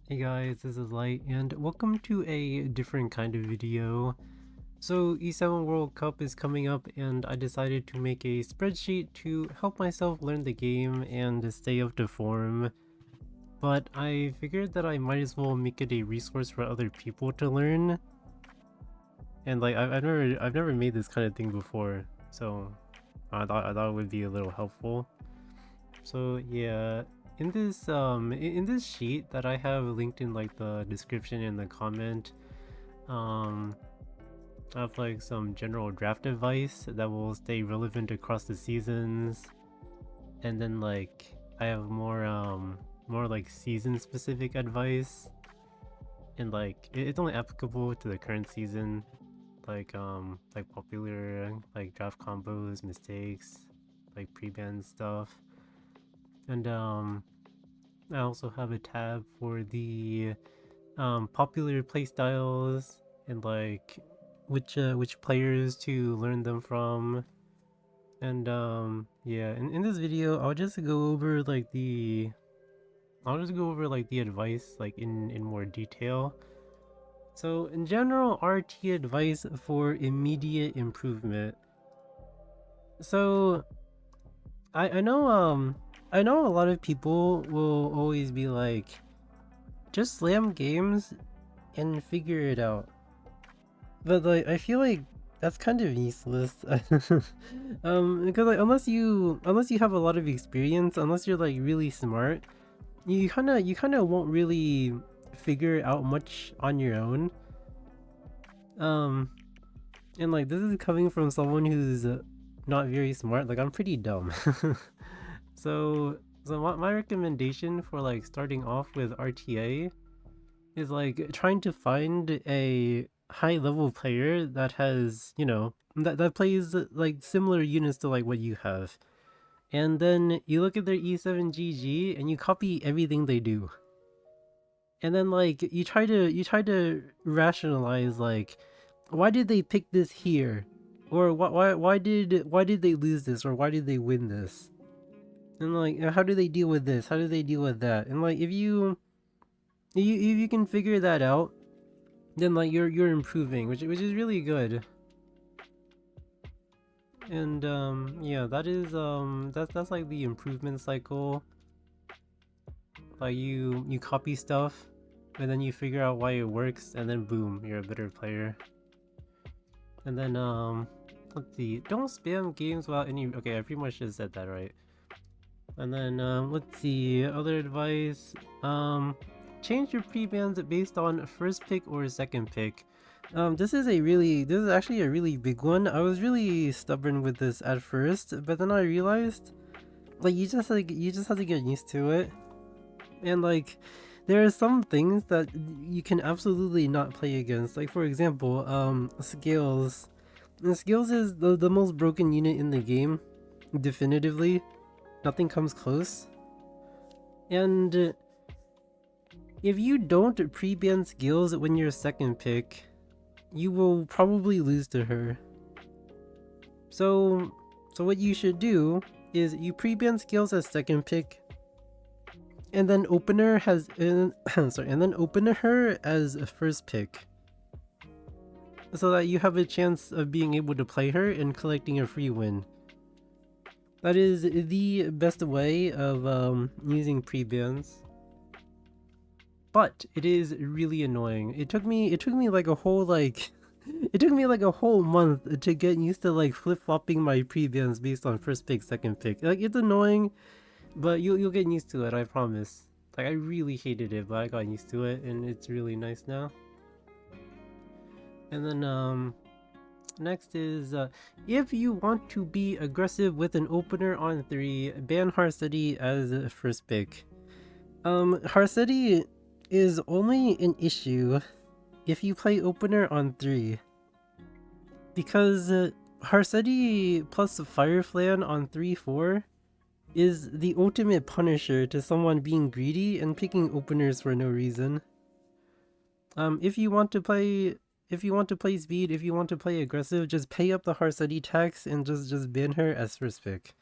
Hey guys, this is Light, and welcome to a different kind of video. So E7 World Cup is coming up, and I decided to make a spreadsheet to help myself learn the game and stay up to form. But I figured that I might as well make it a resource for other people to learn. And like I've never made this kind of thing before, so I thought it would be a little helpful. So yeah, in this sheet that I have linked in like the description and the comment, um I have like some general draft advice that will stay relevant across the seasons, and then like I have more like season specific advice, and like it's only applicable to the current season, like popular like draft combos, mistakes, like pre-ban stuff. And I also have a tab for the popular playstyles and like which players to learn them from. And yeah, in this video I'll just go over like the advice like in more detail. So in general, RT advice for immediate improvement. So I know a lot of people will always be like, just slam games and figure it out. But like I feel like that's kind of useless. Because like unless you have a lot of experience, unless you're like really smart, you kinda won't really figure out much on your own. Um, and like this is coming from someone who's not very smart. Like I'm pretty dumb. So my recommendation for like starting off with RTA is like trying to find a high level player that has, that plays like similar units to like what you have. And then you look at their E7 GG and you copy everything they do. And then like you try to rationalize like, why did they pick this here? Or why did they lose this, or why did they win this? And like how do they deal with this? How do they deal with that? And like if you can figure that out, then like you're improving, which is really good. And yeah, that's like the improvement cycle. Like you copy stuff, and then you figure out why it works, and then boom, you're a better player. And then let's see, don't spam games without any. Okay, I pretty much just said that, right? And then let's see, other advice. Change your pre-bans based on first pick or second pick. This is actually a really big one. I was really stubborn with this at first, but then I realized like you just have to get used to it. And like there are some things that you can absolutely not play against. Like for example, Scales. And Scales is the most broken unit in the game, definitively. Nothing comes close. And if you don't pre-ban Scales when you're second pick, you will probably lose to her. So what you should do is you pre-ban Scales as second pick, and then opener has sorry, and then opener her as a first pick, so that you have a chance of being able to play her and collecting a free win. That is the best way of using pre-bans. But it is really annoying. It took me like a whole it took me like a whole month to get used to like flip-flopping my pre-bans based on first pick, second pick. Like it's annoying, but you'll get used to it, I promise. Like I really hated it, but I got used to it, and it's really nice now. And then next is if you want to be aggressive with an opener on 3, ban Harsteady as a first pick. Harsteady is only an issue if you play opener on 3, because Harsteady plus Fireflan on 3-4 is the ultimate punisher to someone being greedy and picking openers for no reason. If you want to play speed, if you want to play aggressive, just pay up the Harsteady tax and just ban her as first pick.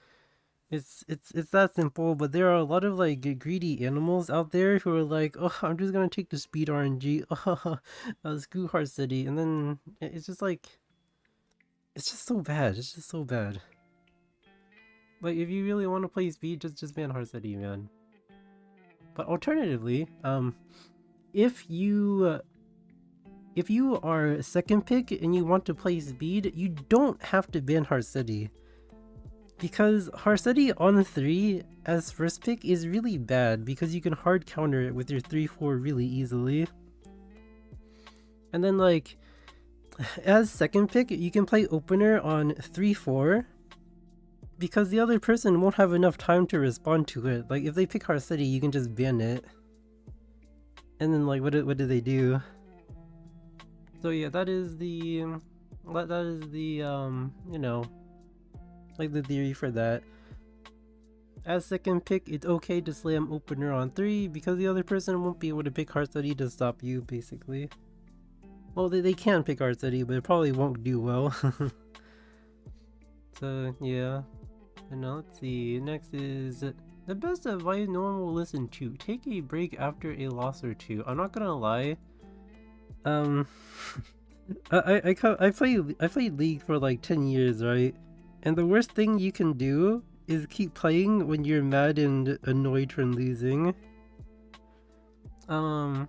It's that simple, but there are a lot of like greedy animals out there who are like, oh, I'm just gonna take the speed RNG, screw Hard City, and then it's just like, it's just so bad. It's just so bad. Like, if you really want to play speed, just ban Hard City, man. But alternatively, if you if you are second pick and you want to play speed, you don't have to ban Hard City. Because Harceti on 3 as first pick is really bad because you can hard counter it with your 3-4 really easily. And then like, as second pick, you can play opener on 3-4 because the other person won't have enough time to respond to it. Like if they pick Harceti, you can just ban it. And then like, what do they do? So yeah, that is the, you know, like the theory for that. As second pick, it's okay to slam opener on 3 because the other person won't be able to pick Hard Study to stop you, basically. Well, they can pick Hard Study, but it probably won't do well. So, yeah. And now let's see. Next is the best advice no one will listen to. Take a break after a loss or two. I'm not gonna lie. I played League for like 10 years, right? And the worst thing you can do is keep playing when you're mad and annoyed from losing. Like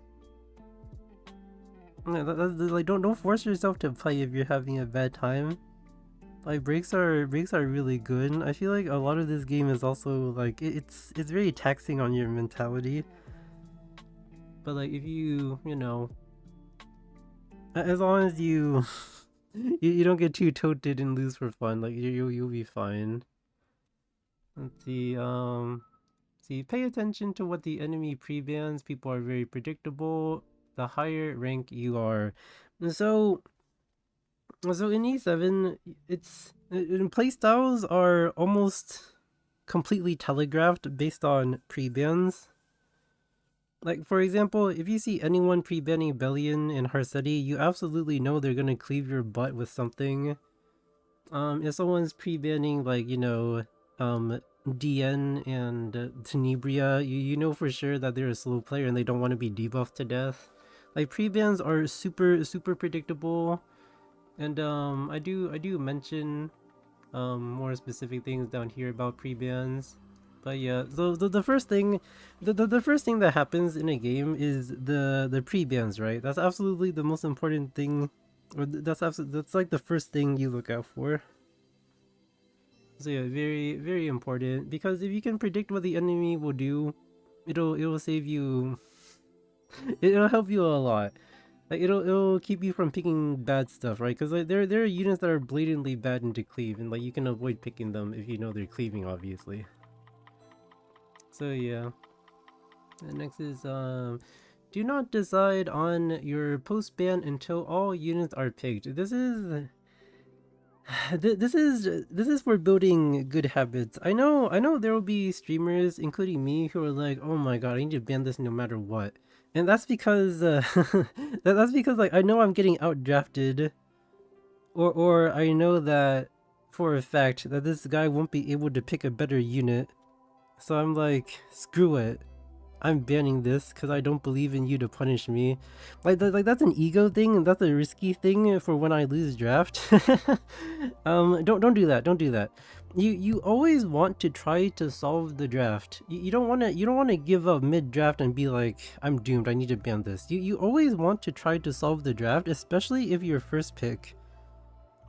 don't force yourself to play if you're having a bad time. Like breaks are really good. I feel like a lot of this game is also like it's very taxing on your mentality. But like if you know, as long as you you don't get too toted and lose for fun, like you'll be fine. Let's see, pay attention to what the enemy pre-bans. People are very predictable. The higher rank you are. So in E7, playstyles are almost completely telegraphed based on pre-bans. Like, for example, if you see anyone pre-banning Bellion and Harceti, you absolutely know they're gonna cleave your butt with something. If someone's pre-banning, like, you know, DN and Tenebria, you know for sure that they're a slow player and they don't want to be debuffed to death. Like, pre-bans are super predictable, and I do mention more specific things down here about pre-bans. But yeah, so the first thing, the first thing that happens in a game is the pre-bans, right? That's absolutely the most important thing, or that's like the first thing you look out for. So yeah, very important, because if you can predict what the enemy will do, it'll save you. It'll help you a lot. Like it'll keep you from picking bad stuff, right? Because like there are units that are blatantly bad into cleave, and like you can avoid picking them if you know they're cleaving, obviously. So yeah. And next is do not decide on your post ban until all units are picked. This is this is for building good habits. I know there will be streamers, including me, who are like, oh my god, I need to ban this no matter what. And that's because that's because like I know I'm getting outdrafted, or I know that for a fact that this guy won't be able to pick a better unit. So I'm like, screw it. I'm banning this because I don't believe in you to punish me. Like that's an ego thing, and that's a risky thing for when I lose draft. Don't do that. Don't do that. You always want to try to solve the draft. You don't want to give up mid draft and be like, I'm doomed, I need to ban this. You always want to try to solve the draft, especially if you're first pick.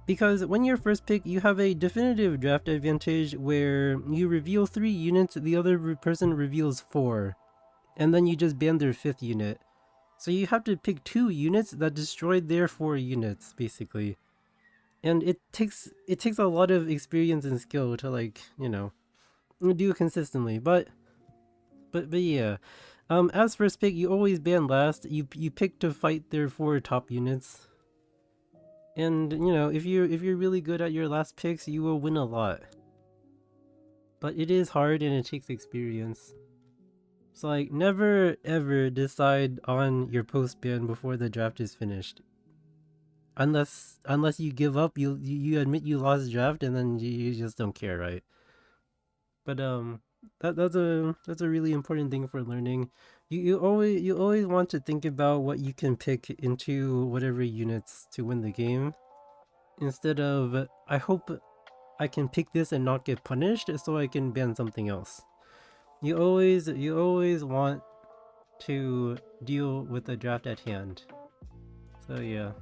Because when you're first pick, you have a definitive draft advantage where you reveal 3 units, the other person reveals 4. And then you just ban their 5th unit. So you have to pick 2 units that destroyed their 4 units, basically. And it takes a lot of experience and skill to, like, you know, do it consistently. But yeah. As first pick, you always ban last. You pick to fight their 4 top units. And, you know, if you're really good at your last picks, you will win a lot. But it is hard and it takes experience. So like, never ever decide on your post ban before the draft is finished. Unless you give up, you admit you lost draft, and then you just don't care, right? But that's a really important thing for learning. You always want to think about what you can pick into whatever units to win the game, instead of I hope I can pick this and not get punished so I can ban something else. You always want to deal with the draft at hand. So yeah.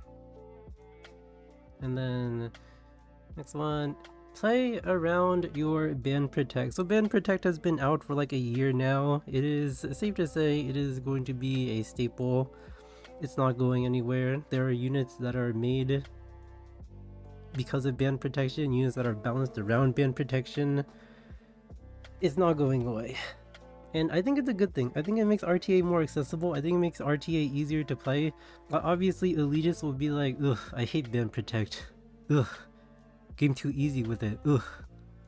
And then next one, play around your ban protect. So ban protect has been out for like a year now. It is safe to say it is going to be a staple. It's not going anywhere. There are units that are made because of ban protection, units that are balanced around ban protection. It's not going away. And I think it's a good thing. I think it makes RTA more accessible. I think it makes RTA easier to play. Obviously, elitists will be like, ugh, I hate ban protect. Ugh, game too easy with it. Ugh,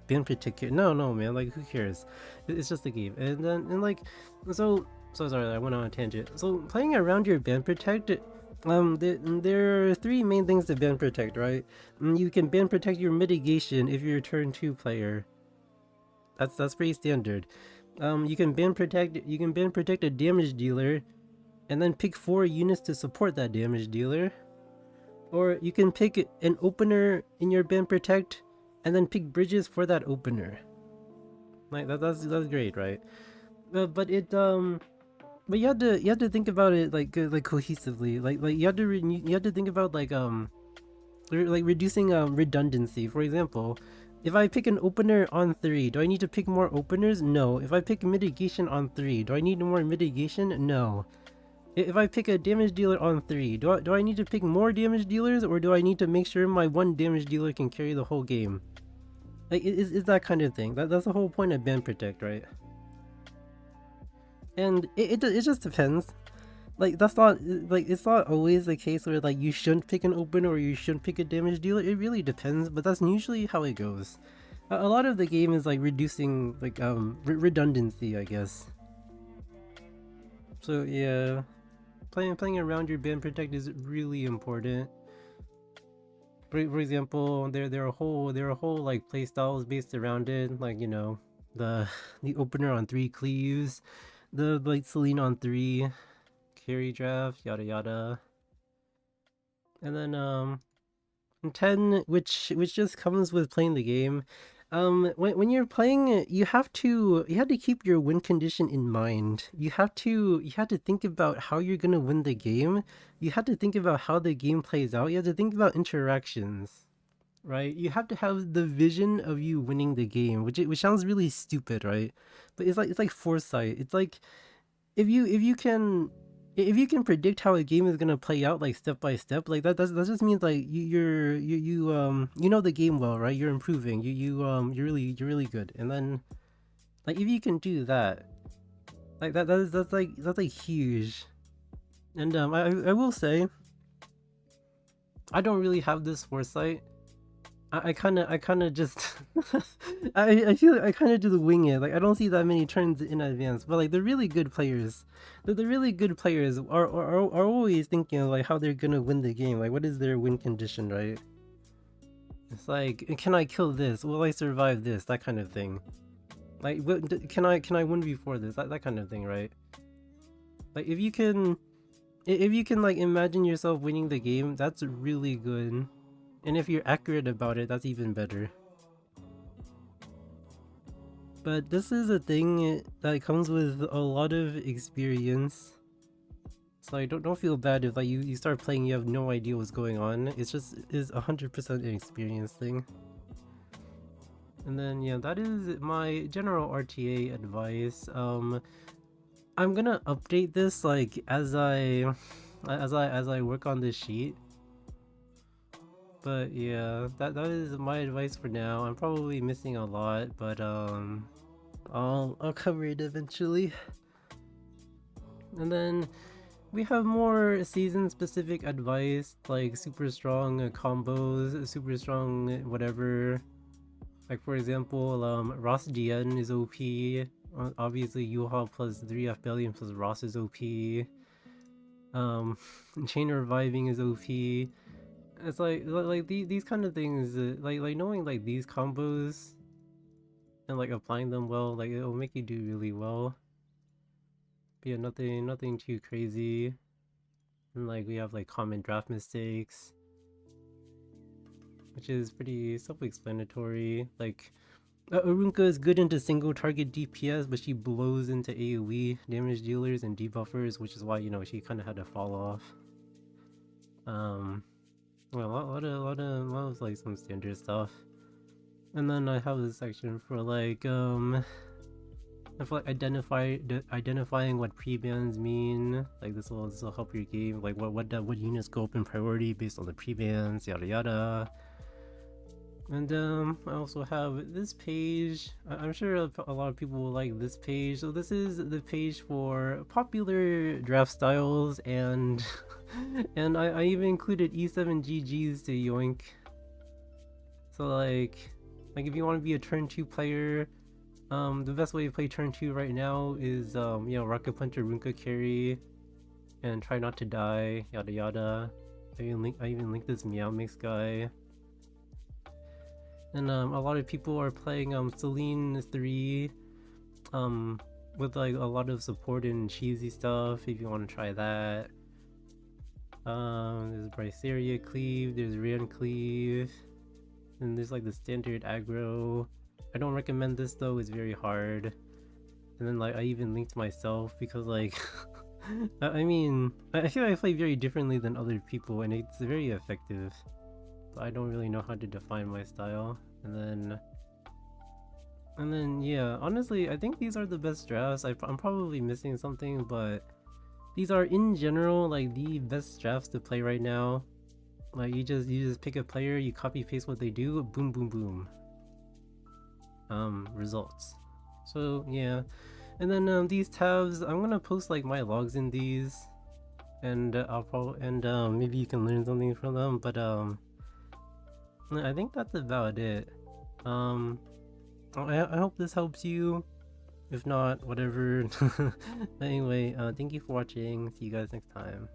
ban protect. No, man. Like, who cares? It's just a game. And like, so sorry, I went on a tangent. So playing around your ban protect, there are three main things to ban protect, right? You can ban protect your mitigation if you're a turn 2 player. That's pretty standard. You can ban protect a damage dealer, and then pick 4 units to support that damage dealer. Or you can pick an opener in your ban protect, and then pick bridges for that opener. Like that's great, right? But you have to think about it like cohesively. Like you have to think about like reducing redundancy. For example, if I pick an opener on 3, do I need to pick more openers? No. If I pick mitigation on 3, do I need more mitigation? No. If I pick a damage dealer on 3, do I need to pick more damage dealers, or do I need to make sure my one damage dealer can carry the whole game? Like, it's that kind of thing. That's the whole point of ban protect, right? And it just depends. Like, that's not, like, it's not always the case where, like, you shouldn't pick an opener or you shouldn't pick a damage dealer. It really depends, but that's usually how it goes. A lot of the game is, like, reducing, like, redundancy, I guess. So, yeah. Playing around your ban protect is really important. For example, there are whole like playstyles based around it, like, you know, the opener on 3 cleaves, the like Celine on 3 carry draft, yada yada. And then 10, which just comes with playing the game. When you're playing, you have to keep your win condition in mind. You have to think about how you're gonna win the game. You have to think about how the game plays out. You have to think about interactions, right? You have to have the vision of you winning the game, which sounds really stupid, right? But it's like foresight. It's like if you can predict how a game is gonna play out, like step by step, like that just means like you know the game well, right? You're improving. You're really good. And then like if you can do that, like that's like huge. And I will say I don't really have this foresight. I kind of just I feel like I kind of just wing it. Like I don't see that many turns in advance. But like the really good players, the really good players are always thinking of, like, how they're gonna win the game. Like what is their win condition, right? It's like, can I kill this? Will I survive this? That kind of thing. Like can I win before this? That kind of thing, right? Like if you can like imagine yourself winning the game, that's really good. And if you're accurate about it, that's even better. But this is a thing that comes with a lot of experience. So I don't feel bad if like you start playing, you have no idea what's going on. It's just is 100% an experience thing. And then yeah, that is my general RTA advice. I'm gonna update this like as I work on this sheet. But yeah, that is my advice for now. I'm probably missing a lot, but I'll cover it eventually. And then we have more season specific advice, like super strong combos, super strong whatever. Like for example, Ross GN is OP. Obviously Yuha plus 3 Bellion plus Ross is OP. Chain reviving is OP. It's like these kind of things, like knowing like these combos and like applying them well, like it'll make you do really well. But yeah, nothing too crazy. And like we have like common draft mistakes, which is pretty self-explanatory. Like Arunka is good into single target DPS, but she blows into AoE damage dealers and debuffers, which is why, you know, she kind of had to fall off. Well, a lot of like some standard stuff. And then I have this section for like for like identifying what pre-bans mean. Like this will help your game. Like what units go up in priority based on the pre-bans, yada yada. And I also have this page. I'm sure a lot of people will like this page. So this is the page for popular draft styles, and and I even included E7 GGs to yoink. So like if you want to be a turn 2 player, the best way to play turn 2 right now is you know, Rocket Puncher Runka carry and try not to die, yada yada. I even linked this Meow Mix guy. And a lot of people are playing Celine 3 with like a lot of support and cheesy stuff if you want to try that. There's Bryceria Cleave, there's Rian Cleave, and there's like the standard aggro. I don't recommend this though, it's very hard. And then like I even linked myself because like I mean, I feel I play very differently than other people and it's very effective. But I don't really know how to define my style. And then yeah, honestly, I think these are the best drafts. I'm probably missing something, but these are in general like the best drafts to play right now. Like you just pick a player, you copy paste what they do, boom boom boom. Results. So yeah, and then these tabs, I'm gonna post like my logs in these, and I'll probably maybe you can learn something from them. But I think that's about it. I hope this helps you. If not, whatever. Anyway, thank you for watching. See you guys next time.